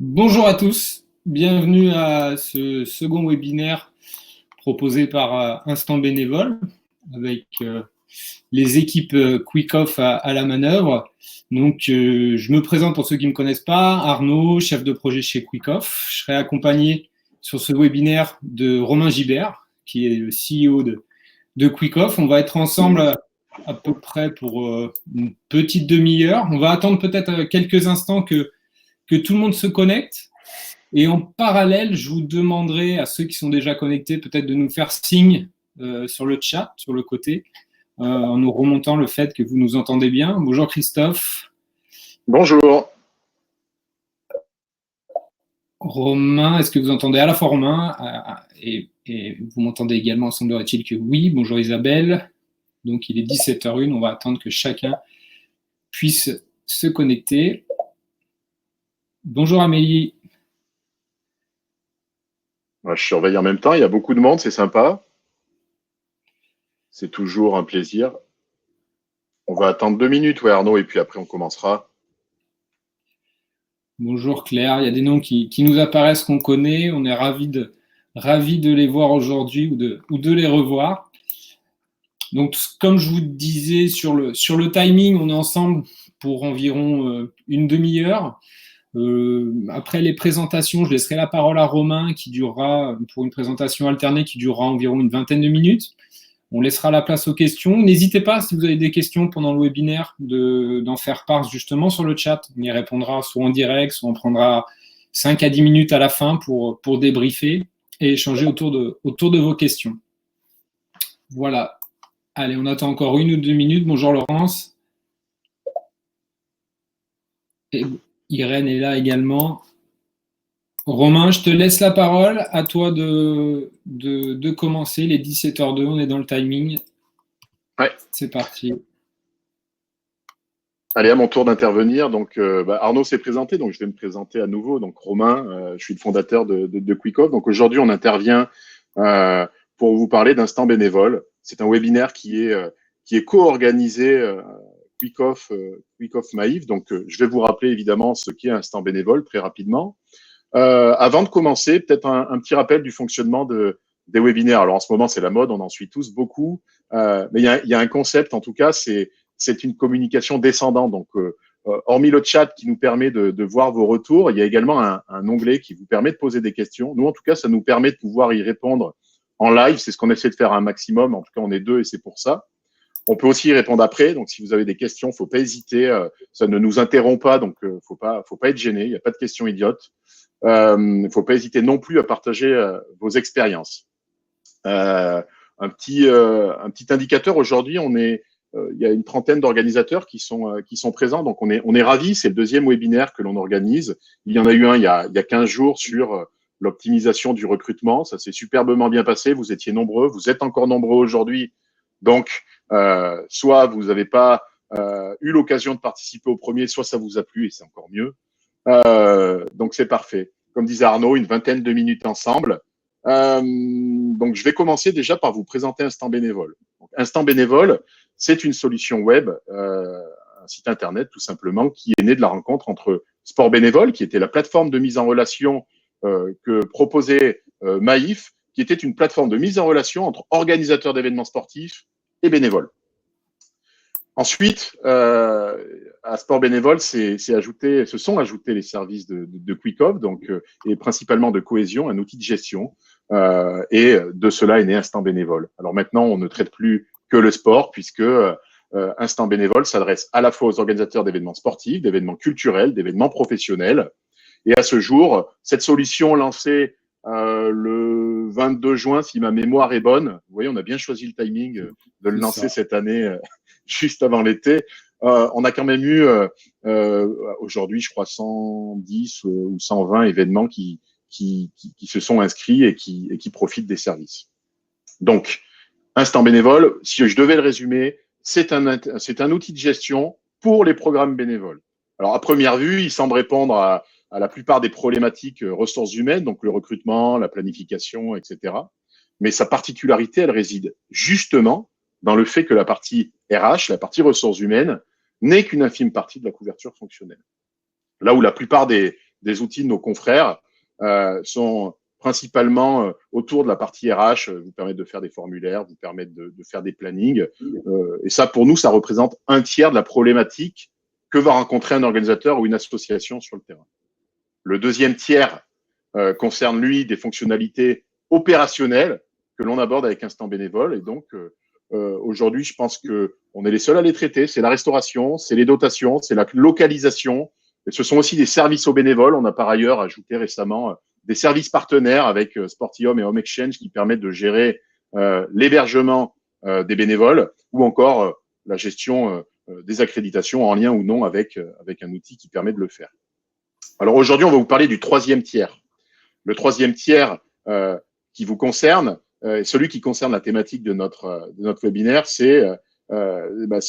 Bonjour à tous, bienvenue à ce second webinaire proposé par Instant Bénévole avec les équipes Quick-Off à la manœuvre. Donc, je me présente pour ceux qui ne me connaissent pas, Arnaud, chef de projet chez Quick-Off. Je serai accompagné sur ce webinaire de Romain Gibert, qui est le CEO de Quick-Off. On va être ensemble à peu près pour une petite demi-heure. On va attendre peut-être quelques instants que tout le monde se connecte. Et en parallèle, je vous demanderai à ceux qui sont déjà connectés peut-être de nous faire signe sur le chat, sur le côté, en nous remontant le fait que vous nous entendez bien. Bonjour Christophe. Bonjour. Romain, est-ce que vous entendez à la fois Romain et vous m'entendez également, semblerait-il que oui. Bonjour Isabelle. Donc il est 17h01, on va attendre que chacun puisse se connecter. Bonjour Amélie. Je surveille en même temps, il y a beaucoup de monde, c'est sympa. C'est toujours un plaisir. On va attendre 2 minutes, ouais, Arnaud, et puis après on commencera. Bonjour Claire, il y a des noms qui nous apparaissent qu'on connaît, on est ravis de les voir aujourd'hui ou de les revoir. Donc comme je vous disais sur le timing, on est ensemble pour environ une demi-heure. Après les présentations, je laisserai la parole à Romain qui durera, pour une présentation alternée qui durera environ une vingtaine de minutes. On laissera la place aux questions. N'hésitez pas, si vous avez des questions pendant le webinaire, d'en faire part justement sur le chat. On y répondra soit en direct, soit on prendra 5 à 10 minutes à la fin pour débriefer et échanger autour de vos questions. Voilà. Allez, on attend encore 1 ou 2 minutes. Bonjour Laurence. Et Irène est là également. Romain, je te laisse la parole. À toi de commencer. Les 17h02, on est dans le timing. Ouais. C'est parti. Allez, à mon tour d'intervenir. Donc, Arnaud s'est présenté, donc je vais me présenter à nouveau. Donc, Romain, je suis le fondateur de Quick-Off. Donc, aujourd'hui, on intervient pour vous parler d'Instant Bénévole. C'est un webinaire qui est co-organisé Quick-Off Maïf. Donc, je vais vous rappeler évidemment ce qu'est Instant Bénévole très rapidement. Avant de commencer, peut-être un petit rappel du fonctionnement des webinaires. Alors, en ce moment, c'est la mode, on en suit tous beaucoup. Mais il y a un concept, en tout cas, c'est une communication descendante. Donc, hormis le chat qui nous permet de voir vos retours, il y a également un onglet qui vous permet de poser des questions. Nous, en tout cas, ça nous permet de pouvoir y répondre en live. C'est ce qu'on essaie de faire un maximum. En tout cas, on est 2 et c'est pour ça. On peut aussi y répondre après. Donc, si vous avez des questions, faut pas hésiter. Ça ne nous interrompt pas, donc faut pas être gêné. Il n'y a pas de questions idiotes. Faut pas hésiter non plus à partager vos expériences. Un petit indicateur aujourd'hui, il y a une trentaine d'organisateurs qui sont présents, donc on est ravis. C'est le 2e webinaire que l'on organise. Il y en a eu un il y a 15 jours sur l'optimisation du recrutement. Ça s'est superbement bien passé. Vous étiez nombreux, vous êtes encore nombreux aujourd'hui. Donc, soit vous n'avez pas eu l'occasion de participer au premier, soit ça vous a plu et c'est encore mieux. Donc, c'est parfait. Comme disait Arnaud, une vingtaine de minutes ensemble. Donc, je vais commencer déjà par vous présenter Instant Bénévole. Donc, Instant Bénévole, c'est une solution web, un site internet tout simplement, qui est né de la rencontre entre Sport Bénévole, qui était la plateforme de mise en relation que proposait Maïf, qui était une plateforme de mise en relation entre organisateurs d'événements sportifs et bénévoles. Ensuite, à Sport Bénévole, se sont ajoutés les services de Quick-Off, donc et principalement de Cohésion, un outil de gestion, et de cela est né Instant Bénévole. Alors maintenant, on ne traite plus que le sport, puisque Instant Bénévole s'adresse à la fois aux organisateurs d'événements sportifs, d'événements culturels, d'événements professionnels. Et à ce jour, cette solution lancée le 22 juin, si ma mémoire est bonne, vous voyez, on a bien choisi le timing de le lancer cette année, juste avant l'été. On a quand même eu aujourd'hui, je crois, 110 ou 120 événements qui se sont inscrits et qui profitent des services. Donc, Instant Bénévole, si je devais le résumer, c'est un outil de gestion pour les programmes bénévoles. Alors, à première vue, il semble répondre à la plupart des problématiques ressources humaines, donc le recrutement, la planification, etc. Mais sa particularité, elle réside justement dans le fait que la partie RH, la partie ressources humaines, n'est qu'une infime partie de la couverture fonctionnelle. Là où la plupart des des outils de nos confrères sont principalement autour de la partie RH, vous permettent de faire des formulaires, vous permettent de faire des plannings. Et ça, pour nous, ça représente un tiers de la problématique que va rencontrer un organisateur ou une association sur le terrain. Le deuxième tiers concerne, lui, des fonctionnalités opérationnelles que l'on aborde avec Instant Bénévole. Et donc, aujourd'hui, je pense qu'on est les seuls à les traiter. C'est la restauration, c'est les dotations, c'est la localisation. Et ce sont aussi des services aux bénévoles. On a par ailleurs ajouté récemment des services partenaires avec Sportium et Home Exchange qui permettent de gérer l'hébergement des bénévoles ou encore la gestion des accréditations en lien ou non avec un outil qui permet de le faire. Alors aujourd'hui, on va vous parler du troisième tiers. Le troisième tiers qui vous concerne, celui qui concerne la thématique de notre webinaire, c'est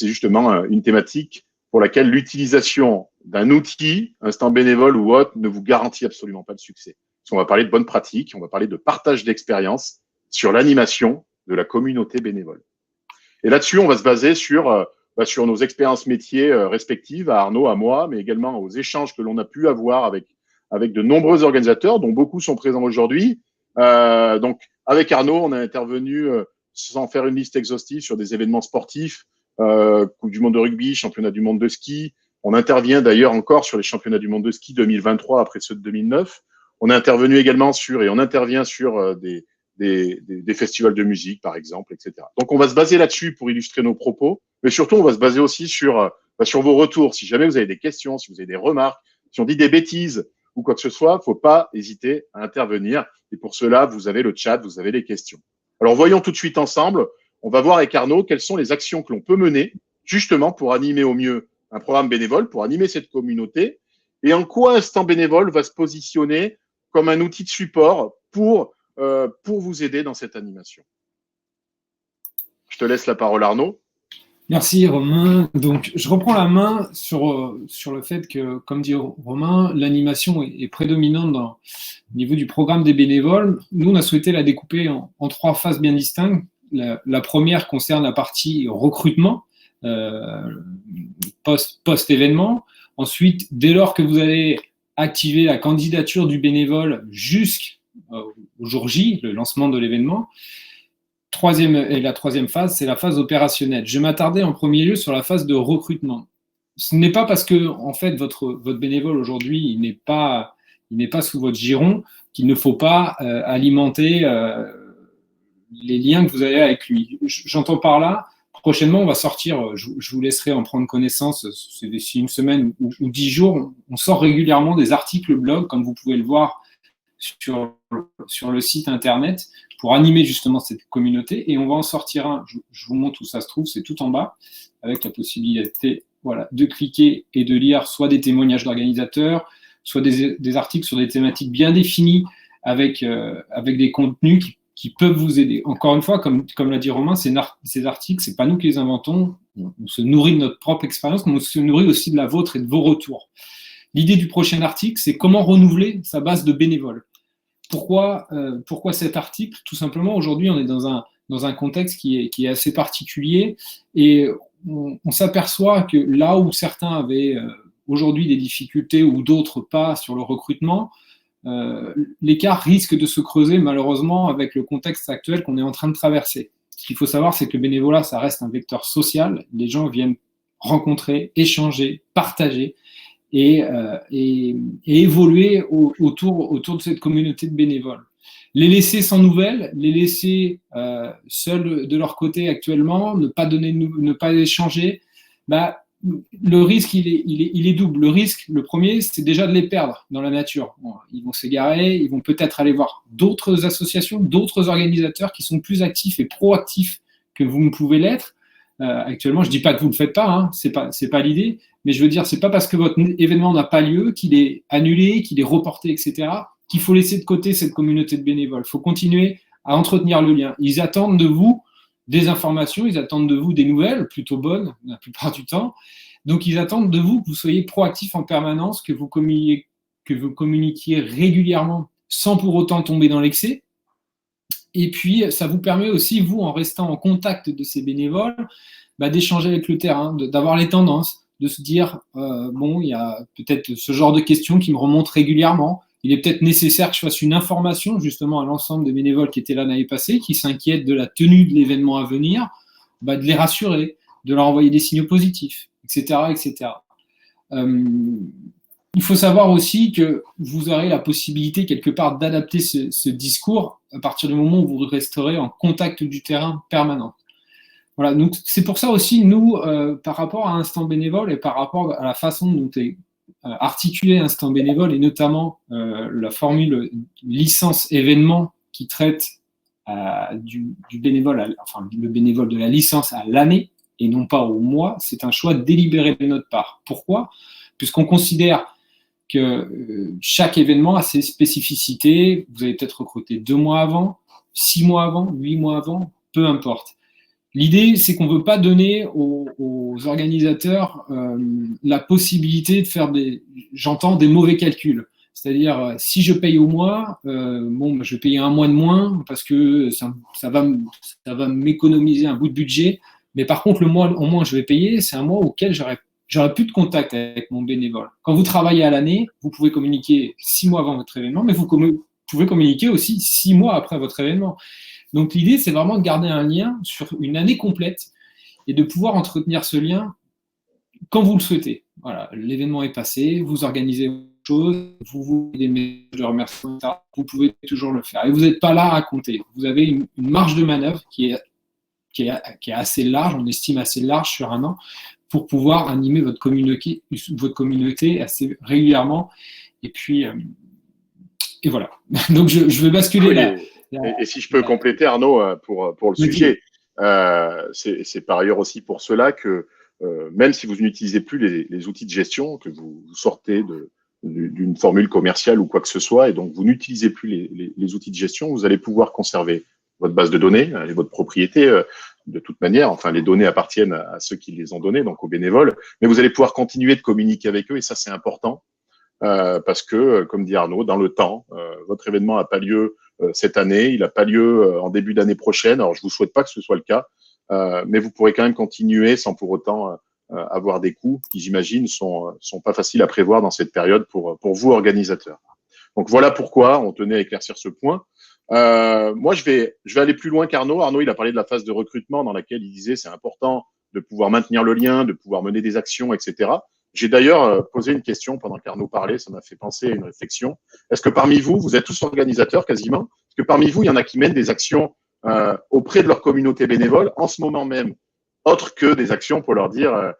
justement une thématique pour laquelle l'utilisation d'un outil, Instant Bénévole ou autre, ne vous garantit absolument pas de succès. On va parler de bonnes pratiques, on va parler de partage d'expérience sur l'animation de la communauté bénévole. Et là-dessus, on va se baser sur nos expériences métiers respectives, à Arnaud, à moi, mais également aux échanges que l'on a pu avoir avec de nombreux organisateurs, dont beaucoup sont présents aujourd'hui. Donc, avec Arnaud, on a intervenu, sans faire une liste exhaustive, sur des événements sportifs, Coupe du monde de rugby, championnat du monde de ski. On intervient d'ailleurs encore sur les championnats du monde de ski 2023 après ceux de 2009. On a intervenu également on intervient sur des festivals de musique, par exemple, etc. Donc, on va se baser là-dessus pour illustrer nos propos, mais surtout, on va se baser aussi sur vos retours. Si jamais vous avez des questions, si vous avez des remarques, si on dit des bêtises ou quoi que ce soit, faut pas hésiter à intervenir. Et pour cela, vous avez le chat, vous avez les questions. Alors, voyons tout de suite ensemble. On va voir avec Arnaud quelles sont les actions que l'on peut mener justement pour animer au mieux un programme bénévole, pour animer cette communauté, et en quoi Instant Bénévole va se positionner comme un outil de support pour vous aider dans cette animation. Je te laisse la parole, Arnaud. Merci Romain. Donc, je reprends la main sur le fait que, comme dit Romain, l'animation est prédominante au niveau du programme des bénévoles. Nous, on a souhaité la découper en trois phases bien distinctes. La première concerne la partie recrutement, post-événement. Ensuite, dès lors que vous allez activer la candidature du bénévole jusqu'au jour J, le lancement de l'événement. La troisième phase, c'est la phase opérationnelle. Je vais m'attarder en premier lieu sur la phase de recrutement. Ce n'est pas parce que, en fait, votre bénévole aujourd'hui, il n'est pas sous votre giron qu'il ne faut pas alimenter les liens que vous avez avec lui. J'entends par là, prochainement, on va sortir, je vous laisserai en prendre connaissance, c'est d'ici une semaine ou 10 jours, on sort régulièrement des articles blog, comme vous pouvez le voir sur le site internet, pour animer justement cette communauté, et on va en sortir un, je vous montre où ça se trouve, c'est tout en bas, avec la possibilité de cliquer et de lire soit des témoignages d'organisateurs, soit des articles sur des thématiques bien définies, avec des contenus qui peuvent vous aider. Encore une fois, comme l'a dit Romain, ces articles, c'est pas nous qui les inventons, on se nourrit de notre propre expérience, mais on se nourrit aussi de la vôtre et de vos retours. L'idée du prochain article, c'est comment renouveler sa base de bénévoles. Pourquoi cet article? Tout simplement, aujourd'hui, on est dans un contexte qui est assez particulier, et on s'aperçoit que là où certains avaient aujourd'hui des difficultés ou d'autres pas sur le recrutement, l'écart risque de se creuser malheureusement avec le contexte actuel qu'on est en train de traverser. Ce qu'il faut savoir, c'est que le bénévolat, ça reste un vecteur social. Les gens viennent rencontrer, échanger, partager et évoluer autour de cette communauté de bénévoles. Les laisser sans nouvelles, les laisser seuls de leur côté actuellement, ne pas échanger, le risque, il est double. Le risque, le premier, c'est déjà de les perdre dans la nature. Bon, ils vont s'égarer, ils vont peut-être aller voir d'autres associations, d'autres organisateurs qui sont plus actifs et proactifs que vous ne pouvez l'être. Actuellement, je ne dis pas que vous ne le faites pas, hein, c'est pas l'idée, mais je veux dire, c'est pas parce que votre événement n'a pas lieu, qu'il est annulé, qu'il est reporté, etc., qu'il faut laisser de côté cette communauté de bénévoles. Il faut continuer à entretenir le lien. Ils attendent de vous des informations, ils attendent de vous des nouvelles, plutôt bonnes la plupart du temps. Donc, ils attendent de vous que vous soyez proactifs en permanence, que vous communiquiez régulièrement sans pour autant tomber dans l'excès. Et puis, ça vous permet aussi, vous, en restant en contact de ces bénévoles, d'échanger avec le terrain, d'avoir les tendances, de se dire, bon, il y a peut-être ce genre de questions qui me remontent régulièrement. Il est peut-être nécessaire que je fasse une information justement à l'ensemble des bénévoles qui étaient là l'année passée, qui s'inquiètent de la tenue de l'événement à venir, de les rassurer, de leur envoyer des signaux positifs, etc. etc. Il faut savoir aussi que vous aurez la possibilité quelque part d'adapter ce discours à partir du moment où vous resterez en contact du terrain permanent. Voilà, donc c'est pour ça aussi, nous, par rapport à Instant Bénévole et par rapport à la façon dont est articulé Instant Bénévole et notamment la formule licence événement qui traite du bénévole, enfin le bénévole de la licence à l'année et non pas au mois, c'est un choix délibéré de notre part. Pourquoi ? Puisqu'on considère que chaque événement a ses spécificités. Vous avez peut-être recruté 2 mois avant, 6 mois avant, 8 mois avant, peu importe. L'idée, c'est qu'on ne veut pas donner aux organisateurs la possibilité de faire des mauvais calculs. C'est-à-dire, si je paye au mois, je vais payer un mois de moins parce que ça va m'économiser un bout de budget. Mais par contre, le mois au moins je vais payer, c'est un mois auquel j'aurai plus de contact avec mon bénévole. Quand vous travaillez à l'année, vous pouvez communiquer 6 mois avant votre événement, mais vous pouvez communiquer aussi 6 mois après votre événement. Donc l'idée, c'est vraiment de garder un lien sur une année complète et de pouvoir entretenir ce lien quand vous le souhaitez. Voilà, l'événement est passé, vous organisez autre chose, vous des messages de remerciement, vous pouvez toujours le faire. Et vous n'êtes pas là à compter. Vous avez une marge de manœuvre qui est assez large, on estime assez large sur un an, pour pouvoir animer votre communauté assez régulièrement. Et puis, et voilà. Donc je vais basculer là. Et si je peux compléter, Arnaud, pour le sujet, c'est par ailleurs aussi pour cela que même si vous n'utilisez plus les outils de gestion, que vous sortez d'une formule commerciale ou quoi que ce soit, et donc vous n'utilisez plus les outils de gestion, vous allez pouvoir conserver votre base de données et votre propriété de toute manière. Enfin, les données appartiennent à ceux qui les ont données, donc aux bénévoles, mais vous allez pouvoir continuer de communiquer avec eux, et ça, c'est important. Parce que, comme dit Arnaud, dans le temps, votre événement n'a pas lieu cette année, il n'a pas lieu en début d'année prochaine. Alors, je vous souhaite pas que ce soit le cas, mais vous pourrez quand même continuer sans pour autant avoir des coûts qui, j'imagine, sont pas faciles à prévoir dans cette période pour vous, organisateurs. Donc, voilà pourquoi on tenait à éclaircir ce point. Moi, je vais aller plus loin qu'Arnaud. Arnaud, il a parlé de la phase de recrutement dans laquelle il disait c'est important de pouvoir maintenir le lien, de pouvoir mener des actions, etc. J'ai d'ailleurs posé une question pendant qu'Arnaud parlait, ça m'a fait penser à une réflexion. Est-ce que parmi vous, vous êtes tous organisateurs quasiment? Est-ce que parmi vous, il y en a qui mènent des actions auprès de leur communauté bénévole en ce moment même, autres que des actions pour leur dire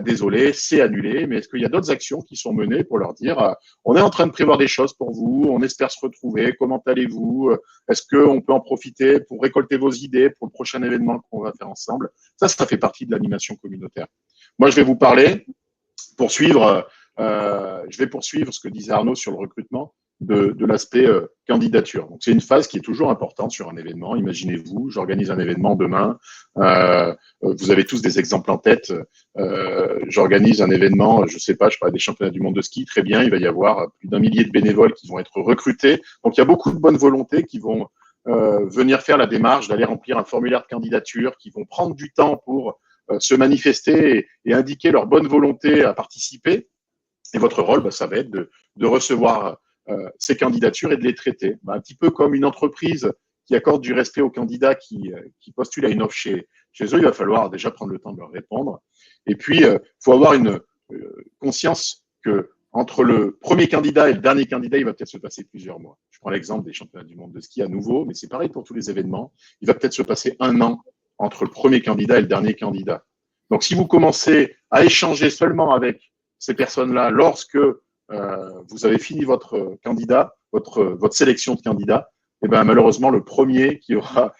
désolé, c'est annulé, mais est-ce qu'il y a d'autres actions qui sont menées pour leur dire on est en train de prévoir des choses pour vous, on espère se retrouver, comment allez-vous, est-ce qu'on peut en profiter pour récolter vos idées pour le prochain événement qu'on va faire ensemble? Ça fait partie de l'animation communautaire. Moi, je vais vous parler je vais poursuivre ce que disait Arnaud sur le recrutement de l'aspect candidature. Donc, c'est une phase qui est toujours importante sur un événement. Imaginez-vous, j'organise un événement demain. Vous avez tous des exemples en tête. J'organise un événement, je parle des championnats du monde de ski. Très bien, il va y avoir plus d'1 millier de bénévoles qui vont être recrutés. Donc, il y a beaucoup de bonnes volontés qui vont venir faire la démarche d'aller remplir un formulaire de candidature, qui vont prendre du temps pour se manifester et indiquer leur bonne volonté à participer. Et votre rôle, ça va être de recevoir ces candidatures et de les traiter. Un petit peu comme une entreprise qui accorde du respect aux candidats qui postulent à une offre chez eux, il va falloir déjà prendre le temps de leur répondre. Et puis, faut avoir une conscience que entre le premier candidat et le dernier candidat, il va peut-être se passer plusieurs mois. Je prends l'exemple des championnats du monde de ski à nouveau, mais c'est pareil pour tous les événements. Il va peut-être se passer 1 an entre le premier candidat et le dernier candidat. Donc, si vous commencez à échanger seulement avec ces personnes-là lorsque vous avez fini votre candidat, votre sélection de candidats, malheureusement, le premier qui aura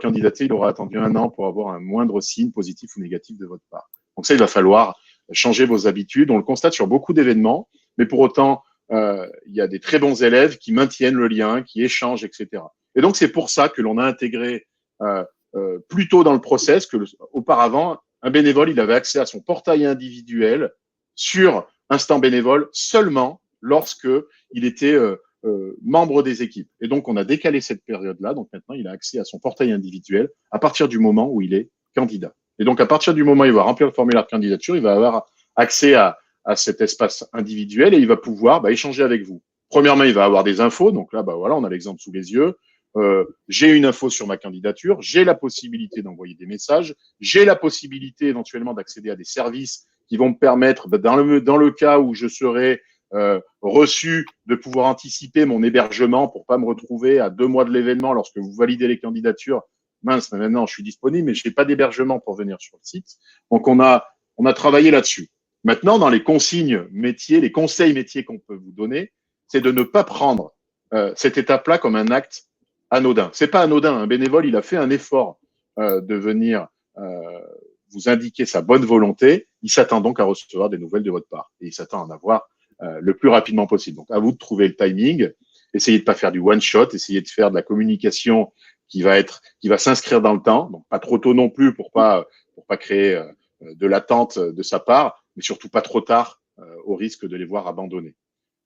candidaté, il aura attendu 1 an pour avoir un moindre signe positif ou négatif de votre part. Donc ça, il va falloir changer vos habitudes. On le constate sur beaucoup d'événements, mais pour autant, il y a des très bons élèves qui maintiennent le lien, qui échangent, etc. Et donc, c'est pour ça que l'on a intégré plus tôt dans le process que auparavant, un bénévole, il avait accès à son portail individuel sur Instant Bénévole seulement lorsque il était membre des équipes. Et donc, on a décalé cette période-là. Donc, maintenant, il a accès à son portail individuel à partir du moment où il est candidat. Et donc, à partir du moment où il va remplir le formulaire de candidature, il va avoir accès à cet espace individuel et il va pouvoir échanger avec vous. Premièrement, il va avoir des infos. Donc là, voilà, on a l'exemple sous les yeux. J'ai une info sur ma candidature, j'ai la possibilité d'envoyer des messages, j'ai la possibilité éventuellement d'accéder à des services qui vont me permettre, dans le cas où je serai reçu, de pouvoir anticiper mon hébergement pour pas me retrouver à 2 mois de l'événement lorsque vous validez les candidatures. Mince, mais maintenant je suis disponible, mais je n'ai pas d'hébergement pour venir sur le site. Donc on a travaillé là-dessus. Maintenant, dans les consignes métiers, les conseils métiers qu'on peut vous donner, c'est de ne pas prendre cette étape-là comme un acte anodin. C'est pas anodin. Un bénévole, il a fait un effort de venir vous indiquer sa bonne volonté. Il s'attend donc à recevoir des nouvelles de votre part et il s'attend à en avoir le plus rapidement possible. Donc, à vous de trouver le timing. Essayez de pas faire du one shot. Essayez de faire de la communication qui va s'inscrire dans le temps. Donc, pas trop tôt non plus pour pas créer de l'attente de sa part, mais surtout pas trop tard au risque de les voir abandonner.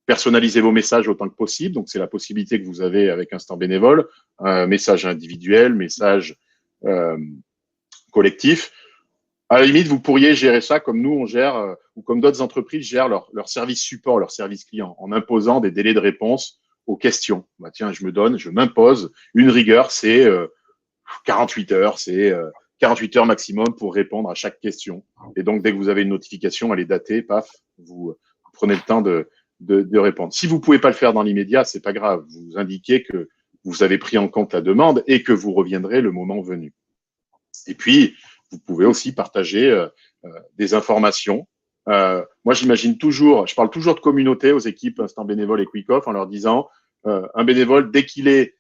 Personnalisez vos messages autant que possible. Donc, c'est la possibilité que vous avez avec Instant Bénévole. Message individuel, message collectif. À la limite, vous pourriez gérer ça comme nous, on gère, ou comme d'autres entreprises gèrent leur service support, leur service client, en imposant des délais de réponse aux questions. Tiens, je m'impose une rigueur, c'est 48 heures, c'est 48 heures maximum pour répondre à chaque question. Et donc, dès que vous avez une notification, elle est datée, paf, vous prenez le temps de répondre. Si vous pouvez pas le faire dans l'immédiat, c'est pas grave. Vous indiquez que vous avez pris en compte la demande et que vous reviendrez le moment venu. Et puis, vous pouvez aussi partager des informations. Moi, je parle toujours de communauté aux équipes Instant Bénévole et Quick-Off en leur disant un bénévole, dès qu'il est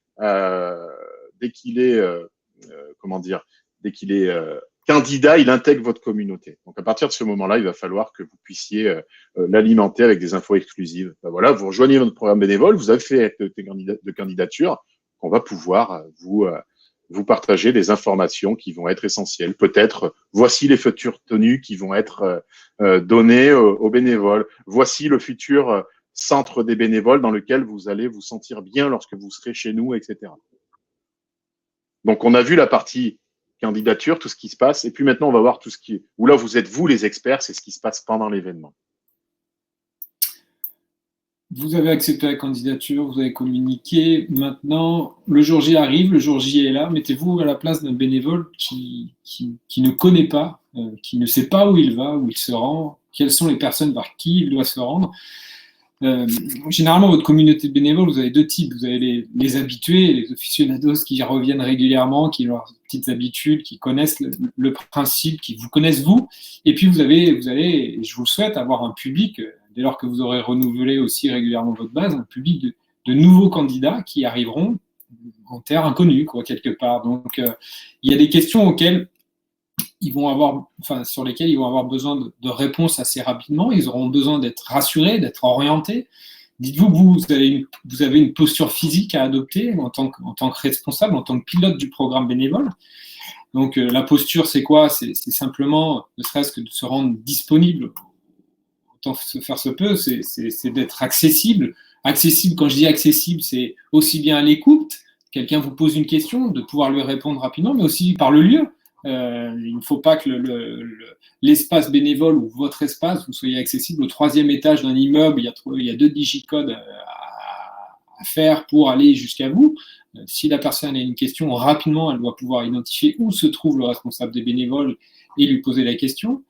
candidat, il intègre votre communauté. Donc, à partir de ce moment-là, il va falloir que vous puissiez l'alimenter avec des infos exclusives. Voilà, vous rejoignez notre programme bénévole, vous avez fait de candidature, on va pouvoir vous partager des informations qui vont être essentielles. Peut-être, voici les futures tenues qui vont être données aux bénévoles. Voici le futur centre des bénévoles dans lequel vous allez vous sentir bien lorsque vous serez chez nous, etc. Donc, on a vu la partie candidature, tout ce qui se passe. Et puis maintenant, on va voir où là, vous êtes vous les experts, c'est ce qui se passe pendant l'événement. Vous avez accepté la candidature, vous avez communiqué. Maintenant, le jour J arrive, le jour J est là. Mettez-vous à la place d'un bénévole qui ne connaît pas, qui ne sait pas où il va, où il se rend, quelles sont les personnes vers qui il doit se rendre. Généralement, votre communauté de bénévoles, vous avez 2 types. Vous avez les habitués, les aficionados qui reviennent régulièrement, qui ont leurs petites habitudes, qui connaissent le principe, qui vous connaissent vous. Et puis, vous allez, je vous le souhaite, avoir un public, dès lors que vous aurez renouvelé aussi régulièrement votre base, un public de nouveaux candidats qui arriveront en terre inconnue, quelque part. Donc, il y a des questions auxquelles sur lesquels ils vont avoir besoin de réponses assez rapidement. Ils auront besoin d'être rassurés, d'être orientés. Dites-vous que vous avez une posture physique à adopter en tant que responsable, en tant que pilote du programme bénévole. Donc, la posture, c'est quoi ? C'est simplement, ne serait-ce que de se rendre disponible, autant se faire se peut, c'est d'être accessible. Accessible, quand je dis accessible, c'est aussi bien à l'écoute, quelqu'un vous pose une question, de pouvoir lui répondre rapidement, mais aussi par le lieu. Il ne faut pas que l'espace bénévole ou votre espace, vous soyez accessible au 3e étage d'un immeuble. Il y a 2 digicodes à faire pour aller jusqu'à vous. Si la personne a une question, rapidement, elle doit pouvoir identifier où se trouve le responsable des bénévoles et lui poser la question.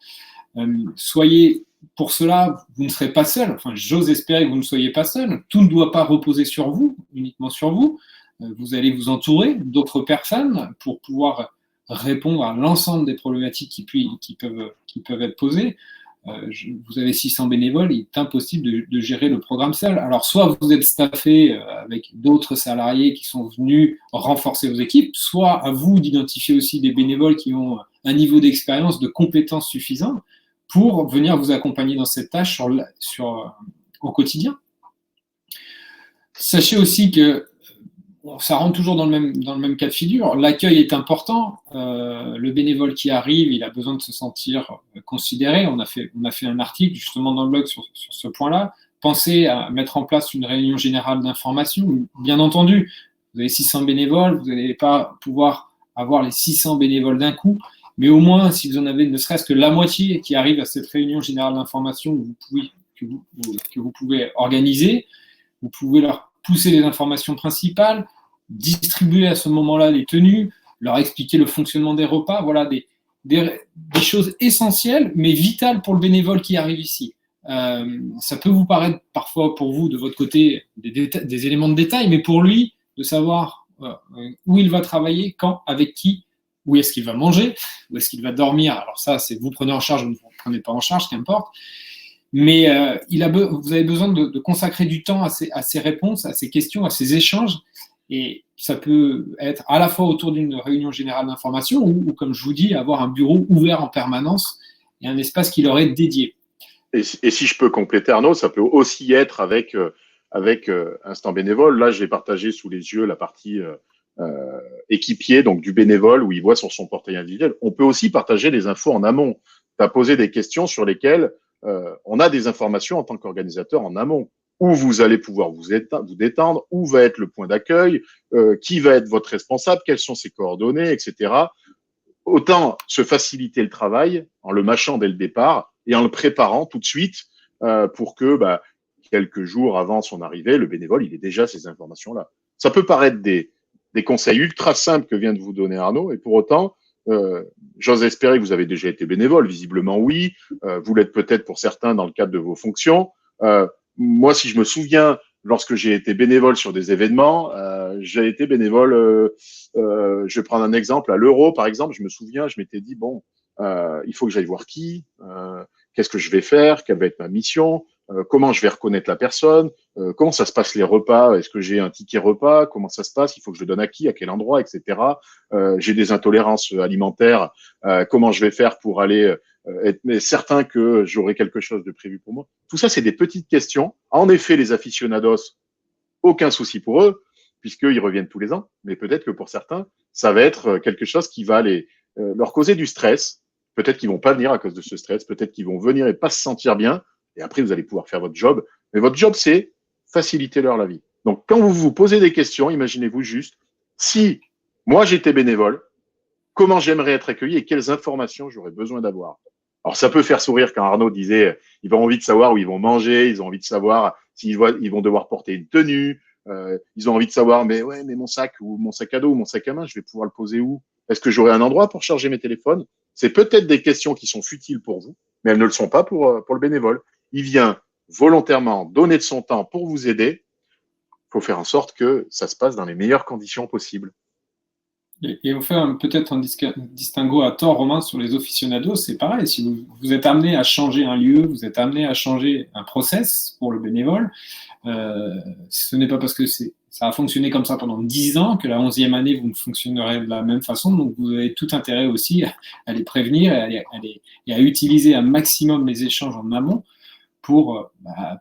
Pour cela, vous ne serez pas seul. Enfin, j'ose espérer que vous ne soyez pas seul. Tout ne doit pas reposer sur vous, uniquement sur vous. Vous allez vous entourer d'autres personnes pour pouvoir répondre à l'ensemble des problématiques qui peuvent être posées. Vous avez 600 bénévoles, il est impossible de gérer le programme seul. Alors, soit vous êtes staffé avec d'autres salariés qui sont venus renforcer vos équipes, soit à vous d'identifier aussi des bénévoles qui ont un niveau d'expérience, de compétences suffisant pour venir vous accompagner dans cette tâche au quotidien. Sachez aussi que ça rentre toujours dans le même cas de figure. L'accueil est important. Le bénévole qui arrive, il a besoin de se sentir considéré. On a fait un article justement dans le blog sur ce point-là. Pensez à mettre en place une réunion générale d'information. Bien entendu, vous avez 600 bénévoles, vous n'allez pas pouvoir avoir les 600 bénévoles d'un coup. mais au moins, si vous en avez ne serait-ce que la moitié qui arrive à cette réunion générale d'information que vous pouvez organiser, vous pouvez leur pousser les informations principales, distribuer à ce moment-là les tenues, leur expliquer le fonctionnement des repas, voilà des choses essentielles, mais vitales pour le bénévole qui arrive ici. Ça peut vous paraître parfois pour vous, de votre côté, des éléments de détail, mais pour lui, de savoir où il va travailler, quand, avec qui, où est-ce qu'il va manger, où est-ce qu'il va dormir. Alors ça, c'est vous prenez en charge ou vous ne prenez pas en charge, qu'importe. Mais vous avez besoin de consacrer du temps à ces réponses, à ces questions, à ces échanges. Et ça peut être à la fois autour d'une réunion générale d'information ou, comme je vous dis, avoir un bureau ouvert en permanence et un espace qui leur est dédié. Et si je peux compléter, Arnaud, ça peut aussi être avec Instant Bénévole. Là, j'ai partagé sous les yeux la partie équipier, donc du bénévole, où il voit sur son portail individuel. On peut aussi partager les infos en amont. Tu as posé des questions sur lesquelles on a des informations en tant qu'organisateur en amont, où vous allez pouvoir vous détendre, où va être le point d'accueil, qui va être votre responsable, quelles sont ses coordonnées, etc. Autant se faciliter le travail en le mâchant dès le départ et en le préparant tout de suite pour que quelques jours avant son arrivée, le bénévole, il ait déjà ces informations-là. Ça peut paraître des conseils ultra simples que vient de vous donner Arnaud, et pour autant, j'ose espérer que vous avez déjà été bénévole. Visiblement, oui. Vous l'êtes peut-être pour certains dans le cadre de vos fonctions. Moi, si je me souviens, lorsque j'ai été bénévole sur des événements, j'ai été bénévole, je vais prendre un exemple, à l'Euro, par exemple, je me souviens, je m'étais dit, bon, il faut que j'aille voir qui, qu'est-ce que je vais faire, quelle va être ma mission, comment je vais reconnaître la personne, comment ça se passe les repas, est-ce que j'ai un ticket repas, comment ça se passe, il faut que je le donne à qui, à quel endroit, etc. J'ai des intolérances alimentaires, comment je vais faire pour aller être certain que j'aurai quelque chose de prévu pour moi. Tout ça, c'est des petites questions. En effet, les aficionados, aucun souci pour eux, puisqu'ils reviennent tous les ans, mais peut-être que pour certains, ça va être quelque chose qui va leur causer du stress. Peut-être qu'ils vont pas venir à cause de ce stress, peut-être qu'ils vont venir et pas se sentir bien, et après, vous allez pouvoir faire votre job. Mais votre job, c'est faciliter leur la vie. Donc, quand vous vous posez des questions, imaginez-vous juste, si moi j'étais bénévole, comment j'aimerais être accueilli et quelles informations j'aurais besoin d'avoir. Alors, ça peut faire sourire quand Arnaud disait, ils ont envie de savoir où ils vont manger, ils ont envie de savoir s'ils vont devoir porter une tenue, ils ont envie de savoir, mais mon sac ou mon sac à dos ou mon sac à main, je vais pouvoir le poser où? Est-ce que j'aurai un endroit pour charger mes téléphones? C'est peut-être des questions qui sont futiles pour vous, mais elles ne le sont pas pour le bénévole. Il vient volontairement donner de son temps pour vous aider. Il faut faire en sorte que ça se passe dans les meilleures conditions possibles. Et on fait peut-être un distinguo à tort, Romain, sur les aficionados. C'est pareil, si vous êtes amené à changer un lieu, vous êtes amené à changer un process pour le bénévole, ce n'est pas parce que ça a fonctionné comme ça pendant 10 ans que la 11e année, vous ne fonctionnerez de la même façon. Donc, vous avez tout intérêt aussi à les prévenir et à utiliser un maximum les échanges en amont pour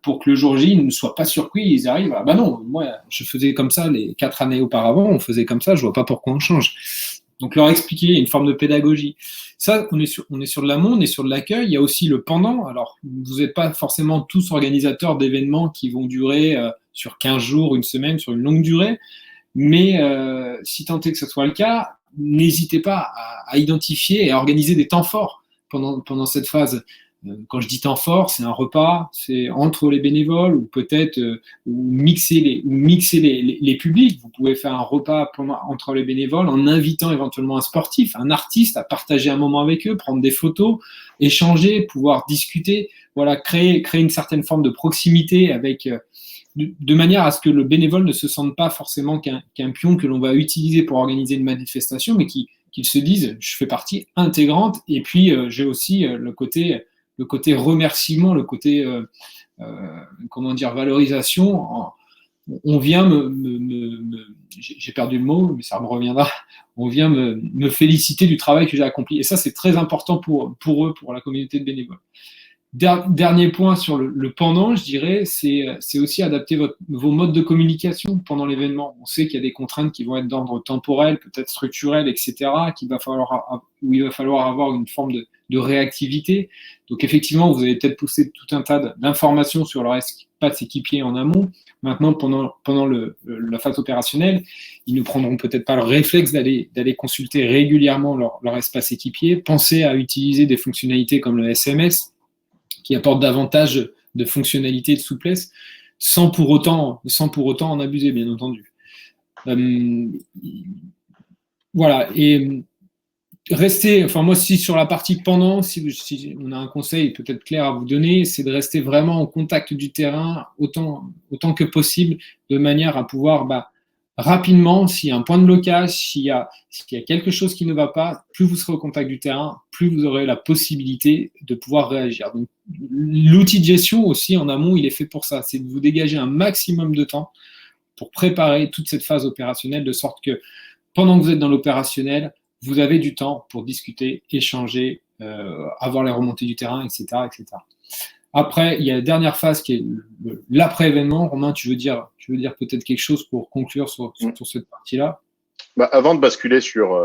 que le jour J, ils ne soient pas surpris, ils arrivent à « non, moi, je faisais comme ça les 4 années auparavant, on faisait comme ça, je vois pas pourquoi on change ». Donc, leur expliquer une forme de pédagogie. Ça, on est sur de l'amont, on est sur de l'accueil. Il y a aussi le pendant. Alors, vous n'êtes pas forcément tous organisateurs d'événements qui vont durer sur 15 jours, une semaine, sur une longue durée. Mais si tant est que ce soit le cas, n'hésitez pas à identifier et à organiser des temps forts pendant cette phase. Quand je dis temps fort, c'est un repas, c'est entre les bénévoles ou peut-être mixer les publics. Vous pouvez faire un repas entre les bénévoles en invitant éventuellement un sportif, un artiste à partager un moment avec eux, prendre des photos, échanger, pouvoir discuter, voilà, créer une certaine forme de proximité avec, de manière à ce que le bénévole ne se sente pas forcément qu'un pion que l'on va utiliser pour organiser une manifestation, mais qu'il se dise je fais partie intégrante et puis j'ai aussi le côté remerciement, le côté valorisation. On vient j'ai perdu le mot, mais ça me reviendra. On vient me féliciter du travail que j'ai accompli. Et ça, c'est très important pour eux, pour la communauté de bénévoles. Dernier point sur le pendant, je dirais, c'est aussi adapter vos modes de communication pendant l'événement. On sait qu'il y a des contraintes qui vont être d'ordre temporel, peut-être structurel, etc., où il va falloir avoir une forme de réactivité. Donc effectivement, vous allez peut-être pousser tout un tas d'informations sur leur espace équipier en amont. Maintenant, pendant la phase opérationnelle, ils ne prendront peut-être pas le réflexe d'aller consulter régulièrement leur espace équipier. Pensez à utiliser des fonctionnalités comme le SMS, qui apporte davantage de fonctionnalités et de souplesse, sans pour autant en abuser, bien entendu. Voilà, et moi, si sur la partie pendant, si on a un conseil peut-être clair à vous donner, c'est de rester vraiment en contact du terrain autant que possible, de manière à pouvoir rapidement, s'il y a un point de blocage, s'il y a quelque chose qui ne va pas, plus vous serez au contact du terrain, plus vous aurez la possibilité de pouvoir réagir. Donc, l'outil de gestion aussi en amont, il est fait pour ça, c'est de vous dégager un maximum de temps pour préparer toute cette phase opérationnelle, de sorte que pendant que vous êtes dans l'opérationnel, vous avez du temps pour discuter, échanger, avoir les remontées du terrain, etc., etc. Après, il y a la dernière phase qui est l'après-événement. Romain, tu veux dire peut-être quelque chose pour conclure sur cette partie-là? Avant de basculer sur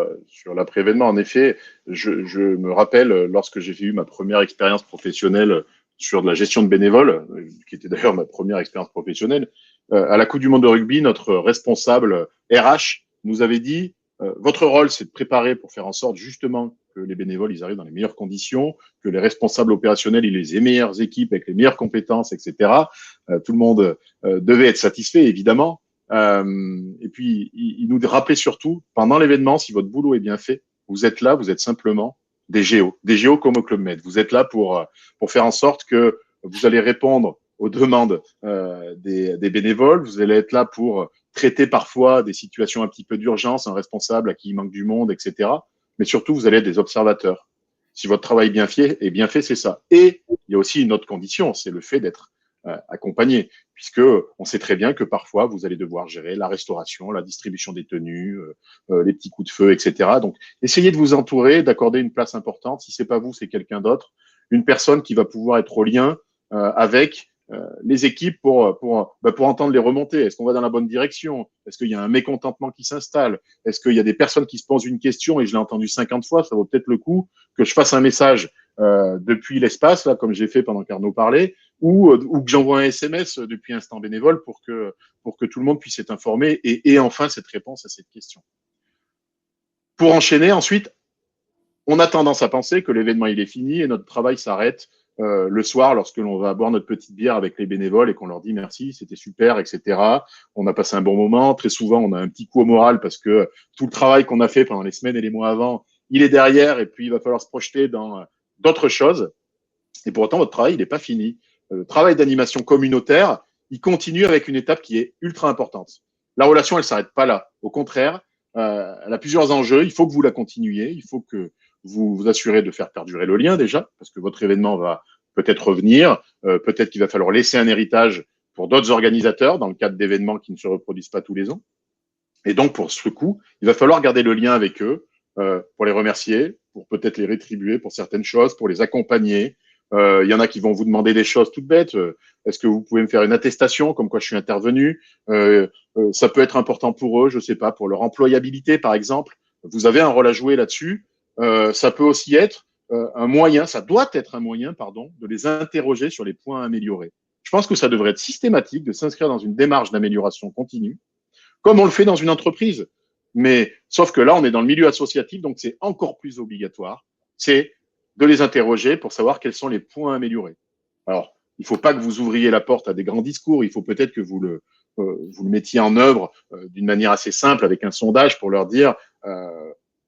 l'après-événement, en effet, je me rappelle lorsque j'ai eu ma première expérience professionnelle sur de la gestion de bénévoles, qui était d'ailleurs ma première expérience professionnelle, à la Coupe du Monde de rugby, notre responsable RH nous avait dit votre rôle, c'est de préparer pour faire en sorte justement que les bénévoles ils arrivent dans les meilleures conditions, que les responsables opérationnels ils aient les meilleures équipes avec les meilleures compétences, etc. Tout le monde devait être satisfait, évidemment. Et puis, il nous rappelait surtout, pendant l'événement, si votre boulot est bien fait, vous êtes là, vous êtes simplement des géos comme au Club Med. Vous êtes là pour faire en sorte que vous allez répondre aux demandes des bénévoles, vous allez être là pour traiter parfois des situations un petit peu d'urgence, un responsable à qui il manque du monde, etc. Mais surtout, vous allez être des observateurs. Si votre travail est bien fait, c'est ça. Et il y a aussi une autre condition, c'est le fait d'être accompagné, puisque on sait très bien que parfois vous allez devoir gérer la restauration, la distribution des tenues, les petits coups de feu, etc. Donc, essayez de vous entourer, d'accorder une place importante. Si c'est pas vous, c'est quelqu'un d'autre, une personne qui va pouvoir être au lien avec les équipes pour entendre les remontées. Est-ce qu'on va dans la bonne direction? Est-ce qu'il y a un mécontentement qui s'installe? Est-ce qu'il y a des personnes qui se posent une question et je l'ai entendu 50 fois, ça vaut peut-être le coup que je fasse un message depuis l'espace, là, comme j'ai fait pendant qu'Arnaud parlait, ou que j'envoie un SMS depuis Instant Bénévole pour que tout le monde puisse être informé et enfin cette réponse à cette question. Pour enchaîner, ensuite, on a tendance à penser que l'événement il est fini et notre travail s'arrête le soir lorsque l'on va boire notre petite bière avec les bénévoles et qu'on leur dit merci, c'était super, etc. On a passé un bon moment. Très souvent, on a un petit coup au moral parce que tout le travail qu'on a fait pendant les semaines et les mois avant, il est derrière et puis il va falloir se projeter dans d'autres choses. Et pour autant, votre travail, il n'est pas fini. Le travail d'animation communautaire, il continue avec une étape qui est ultra importante. La relation, elle ne s'arrête pas là. Au contraire, elle a plusieurs enjeux. Il faut que vous la continuiez. Il faut que vous vous assurez de faire perdurer le lien déjà, parce que votre événement va peut-être revenir. Peut-être qu'il va falloir laisser un héritage pour d'autres organisateurs dans le cadre d'événements qui ne se reproduisent pas tous les ans. Et donc, pour ce coup, il va falloir garder le lien avec eux pour les remercier, pour peut-être les rétribuer pour certaines choses, pour les accompagner. Il y en a qui vont vous demander des choses toutes bêtes. Est-ce que vous pouvez me faire une attestation comme quoi je suis intervenu? Ça peut être important pour eux, je sais pas, pour leur employabilité par exemple. Vous avez un rôle à jouer là-dessus. Ça peut aussi être un moyen, ça doit être un moyen, pardon, de les interroger sur les points à améliorer. Je pense que ça devrait être systématique de s'inscrire dans une démarche d'amélioration continue, comme on le fait dans une entreprise. Mais sauf que là, on est dans le milieu associatif, donc c'est encore plus obligatoire. C'est de les interroger pour savoir quels sont les points à améliorer. Alors, il ne faut pas que vous ouvriez la porte à des grands discours, il faut peut-être que vous le mettiez en œuvre d'une manière assez simple avec un sondage pour leur dire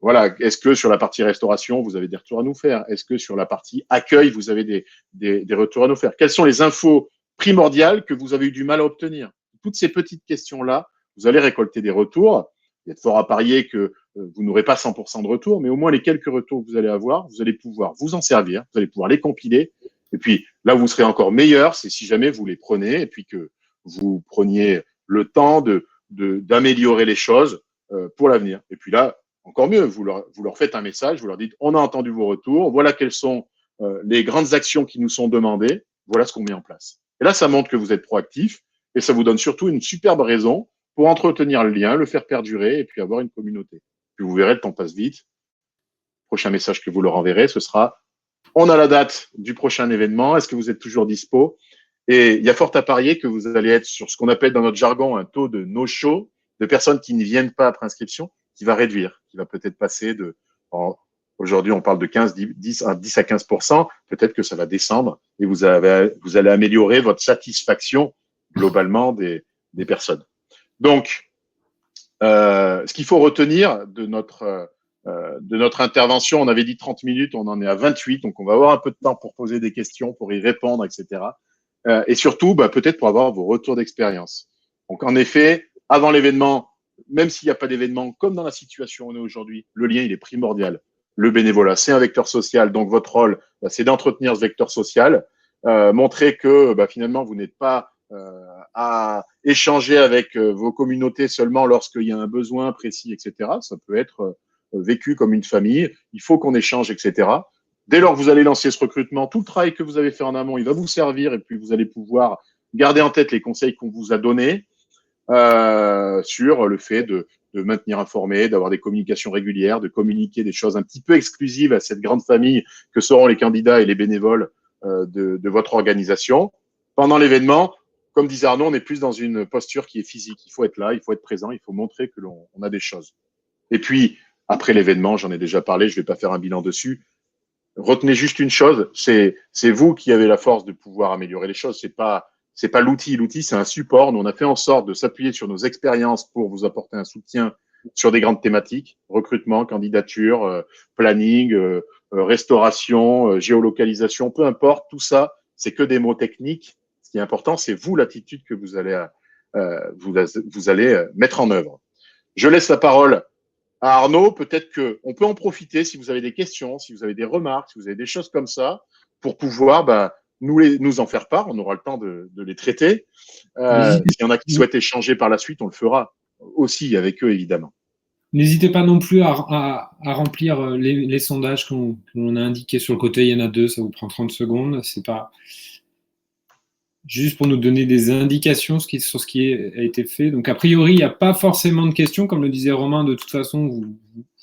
voilà, est-ce que sur la partie restauration, vous avez des retours à nous faire? Est-ce que sur la partie accueil, vous avez des retours à nous faire? Quelles sont les infos primordiales que vous avez eu du mal à obtenir? Toutes ces petites questions-là, vous allez récolter des retours. Il y a de fort à parier que vous n'aurez pas 100% de retours, mais au moins les quelques retours que vous allez avoir, vous allez pouvoir vous en servir, vous allez pouvoir les compiler. Et puis là où vous serez encore meilleur, c'est si jamais vous les prenez et puis que vous preniez le temps d'améliorer les choses pour l'avenir. Et puis là, encore mieux, vous leur faites un message, vous leur dites on a entendu vos retours, voilà quels sont les grandes actions qui nous sont demandées, voilà ce qu'on met en place. Et là, ça montre que vous êtes proactif et ça vous donne surtout une superbe raison pour entretenir le lien, le faire perdurer et puis avoir une communauté. Puis vous verrez, le temps passe vite. Prochain message que vous leur enverrez, ce sera « On a la date du prochain événement, est-ce que vous êtes toujours dispo ?» Et il y a fort à parier que vous allez être sur ce qu'on appelle dans notre jargon un taux de no-show, de personnes qui ne viennent pas après inscription, qui va réduire, qui va peut-être passer de… Aujourd'hui, on parle de 10 à 15%, peut-être que ça va descendre et vous allez améliorer votre satisfaction globalement des personnes. Donc, ce qu'il faut retenir de notre intervention, on avait dit 30 minutes, on en est à 28, donc on va avoir un peu de temps pour poser des questions, pour y répondre, etc. Et surtout, peut-être pour avoir vos retours d'expérience. Donc, en effet, avant l'événement, même s'il n'y a pas d'événement, comme dans la situation où on est aujourd'hui, le lien, il est primordial. Le bénévolat, c'est un vecteur social, donc votre rôle, c'est d'entretenir ce vecteur social, montrer que finalement, vous n'êtes pas à échanger avec vos communautés seulement lorsqu'il y a un besoin précis, etc. Ça peut être vécu comme une famille, il faut qu'on échange, etc. Dès lors que vous allez lancer ce recrutement, tout le travail que vous avez fait en amont, il va vous servir et puis vous allez pouvoir garder en tête les conseils qu'on vous a donnés sur le fait de maintenir informé, d'avoir des communications régulières, de communiquer des choses un petit peu exclusives à cette grande famille que seront les candidats et les bénévoles de votre organisation. Pendant l'événement, comme disait Arnaud, on est plus dans une posture qui est physique. Il faut être là, il faut être présent, il faut montrer que l'on a des choses. Et puis, après l'événement, j'en ai déjà parlé, je ne vais pas faire un bilan dessus. Retenez juste une chose, c'est vous qui avez la force de pouvoir améliorer les choses. C'est pas l'outil. L'outil, c'est un support. Nous, on a fait en sorte de s'appuyer sur nos expériences pour vous apporter un soutien sur des grandes thématiques, recrutement, candidature, planning, restauration, géolocalisation, peu importe. Tout ça, c'est que des mots techniques. Ce qui est important, c'est vous, l'attitude que vous allez mettre en œuvre. Je laisse la parole à Arnaud. Peut-être qu'on peut en profiter si vous avez des questions, si vous avez des remarques, si vous avez des choses comme ça, pour pouvoir nous en faire part. On aura le temps de les traiter. S'il y en a qui souhaitent échanger par la suite, on le fera aussi avec eux, évidemment. N'hésitez pas non plus à remplir les sondages qu'on a indiqués sur le côté. Il y en a 2, ça vous prend 30 secondes. C'est pas juste pour nous donner des indications sur ce qui a été fait. Donc, a priori, il n'y a pas forcément de questions. Comme le disait Romain, de toute façon, vous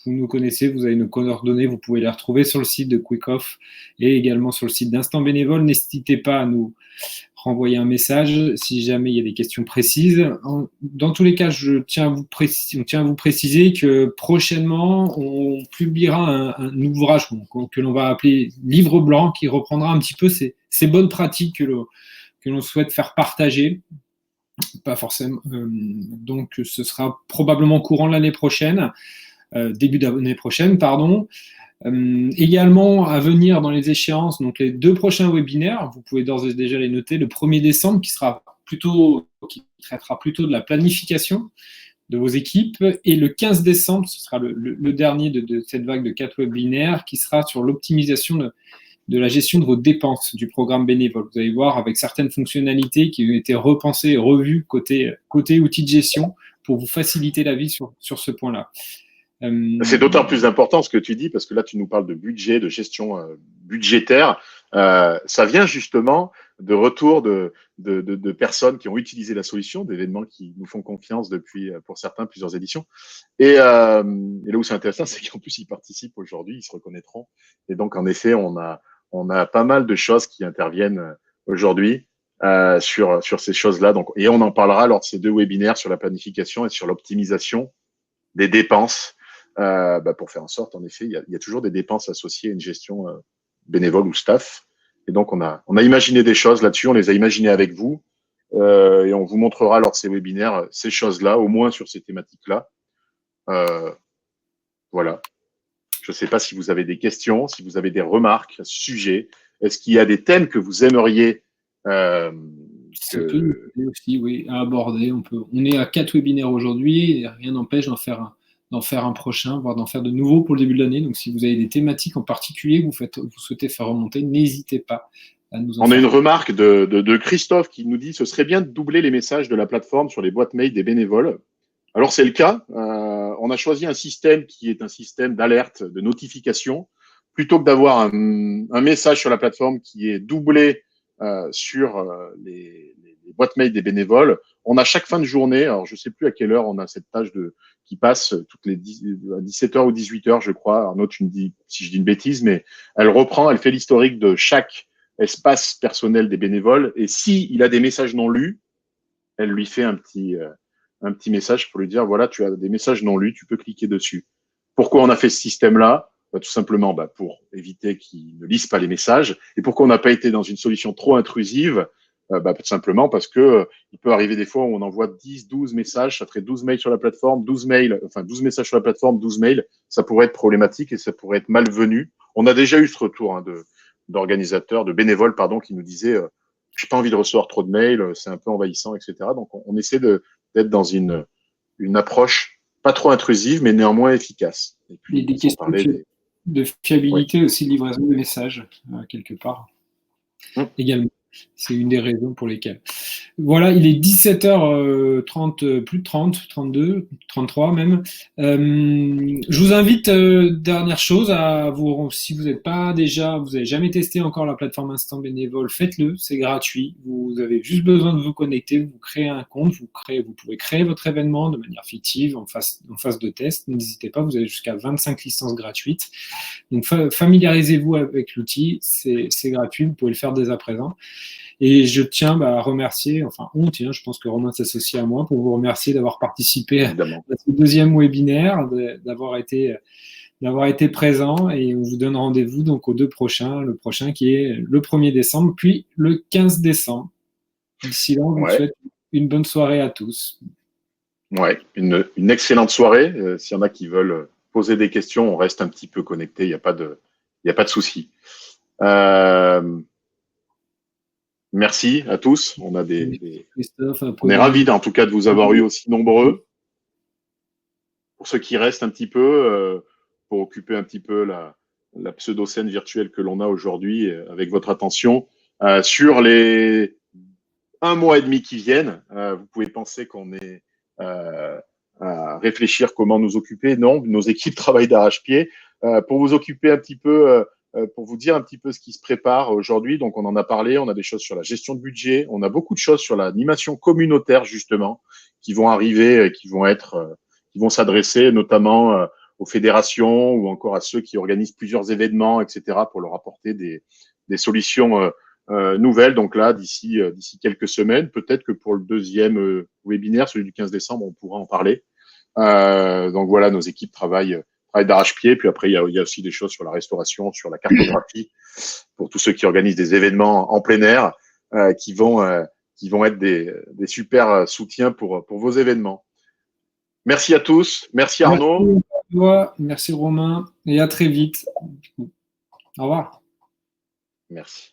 nous connaissez, vous avez nos coordonnées, vous pouvez les retrouver sur le site de Quick-Off et également sur le site d'Instant Bénévole. N'hésitez pas à nous renvoyer un message si jamais il y a des questions précises. Dans tous les cas, on tient à vous préciser que prochainement, on publiera un ouvrage que l'on va appeler Livre blanc, qui reprendra un petit peu ces bonnes pratiques que l'on souhaite faire partager. Pas forcément. Donc, ce sera probablement courant l'année prochaine. Début d'année prochaine, pardon. Également à venir dans les échéances, donc les 2 prochains webinaires, vous pouvez d'ores et déjà les noter. Le 1er décembre qui traitera plutôt de la planification de vos équipes, et le 15 décembre, ce sera le dernier de cette vague de 4 webinaires qui sera sur l'optimisation de la gestion de vos dépenses du programme bénévole. Vous allez voir avec certaines fonctionnalités qui ont été repensées et revues côté outils de gestion pour vous faciliter la vie sur ce point-là. C'est d'autant plus important ce que tu dis, parce que là, tu nous parles de budget, de gestion budgétaire. Ça vient justement de retour de personnes qui ont utilisé la solution, d'événements qui nous font confiance depuis, pour certains, plusieurs éditions. Et là où c'est intéressant, c'est qu'en plus, ils participent aujourd'hui, ils se reconnaîtront. Et donc, en effet, on a pas mal de choses qui interviennent aujourd'hui sur ces choses-là. Donc, et on en parlera lors de ces 2 webinaires sur la planification et sur l'optimisation des dépenses. Pour faire en sorte, en effet, il y a toujours des dépenses associées à une gestion bénévole ou staff. Et donc, on a imaginé des choses là-dessus, on les a imaginées avec vous, et on vous montrera lors de ces webinaires ces choses-là, au moins sur ces thématiques-là. Voilà. Je ne sais pas si vous avez des questions, si vous avez des remarques à ce sujet. Est-ce qu'il y a des thèmes que vous aimeriez aussi, oui, à aborder. On est à 4 webinaires aujourd'hui, et rien n'empêche d'en faire un prochain, voire d'en faire de nouveaux pour le début de l'année. Donc, si vous avez des thématiques en particulier que vous souhaitez faire remonter, n'hésitez pas à nous en faire. On a une remarque de Christophe qui nous dit « Ce serait bien de doubler les messages de la plateforme sur les boîtes mail des bénévoles ». Alors, c'est le cas. On a choisi un système qui est un système d'alerte, de notification. plutôt que d'avoir un message sur la plateforme qui est doublé sur les boîtes mail des bénévoles, on a chaque fin de journée, alors je sais plus à quelle heure on a cette tâche qui passe toutes les à 17h ou 18h, je crois. Arnaud, tu me dis si je dis une bêtise, mais elle fait l'historique de chaque espace personnel des bénévoles. Et s'il a des messages non lus, elle lui fait un petit message pour lui dire, voilà, tu as des messages non lus, tu peux cliquer dessus. Pourquoi on a fait ce système-là? Tout simplement pour éviter qu'ils ne lisent pas les messages. Et pourquoi on n'a pas été dans une solution trop intrusive? Tout simplement parce que il peut arriver des fois où on envoie 10, 12 messages, ça ferait 12 mails sur la plateforme, 12 messages sur la plateforme, 12 mails, ça pourrait être problématique et ça pourrait être malvenu. On a déjà eu ce retour d'organisateurs, de bénévoles, qui nous disaient j'ai pas envie de recevoir trop de mails, c'est un peu envahissant, etc. Donc on essaie d'être dans une approche pas trop intrusive, mais néanmoins efficace. Et puis, des questions de fiabilité aussi, de livraison de messages, quelque part, également. C'est une des raisons pour lesquelles. Voilà, il est 17h30, plus de 30, 32, 33 même. Je vous invite, dernière chose, si vous n'êtes pas déjà, vous n'avez jamais testé encore la plateforme Instant Bénévole, faites-le, c'est gratuit. Vous avez juste besoin de vous connecter, vous créez un compte, vous pouvez créer votre événement de manière fictive en phase de test. N'hésitez pas, vous avez jusqu'à 25 licences gratuites. Donc familiarisez-vous avec l'outil, c'est gratuit, vous pouvez le faire dès à présent. Et je tiens à remercier, je pense que Romain s'associe à moi pour vous remercier d'avoir participé à ce deuxième webinaire, d'avoir été présent, et on vous donne rendez-vous donc aux 2 prochains, le prochain qui est le 1er décembre, puis le 15 décembre. D'ici là, on vous souhaite une bonne soirée à tous. Ouais, une excellente soirée. S'il y en a qui veulent poser des questions, on reste un petit peu connecté, il n'y a pas de souci. Merci à tous. On est ravis en tout cas de vous avoir eu aussi nombreux. Pour ceux qui restent un petit peu, pour occuper un petit peu la pseudo-scène virtuelle que l'on a aujourd'hui, avec votre attention, sur les 1 mois et demi qui viennent, vous pouvez penser qu'on est à réfléchir comment nous occuper. Non, nos équipes travaillent d'arrache-pied pour vous occuper un petit peu. Pour vous dire un petit peu ce qui se prépare aujourd'hui. Donc, on en a parlé, on a des choses sur la gestion de budget, on a beaucoup de choses sur l'animation communautaire, justement, qui vont arriver, qui vont s'adresser notamment aux fédérations ou encore à ceux qui organisent plusieurs événements, etc., pour leur apporter des solutions nouvelles. Donc là, d'ici quelques semaines, peut-être que pour le deuxième webinaire, celui du 15 décembre, on pourra en parler. Donc voilà, nos équipes travaillent d'arrache-pied. Puis après, il y a aussi des choses sur la restauration, sur la cartographie, pour tous ceux qui organisent des événements en plein air, qui vont être des super soutiens pour vos événements. Merci à tous. Merci Arnaud. Merci à toi, merci Romain, et à très vite. Au revoir. Merci.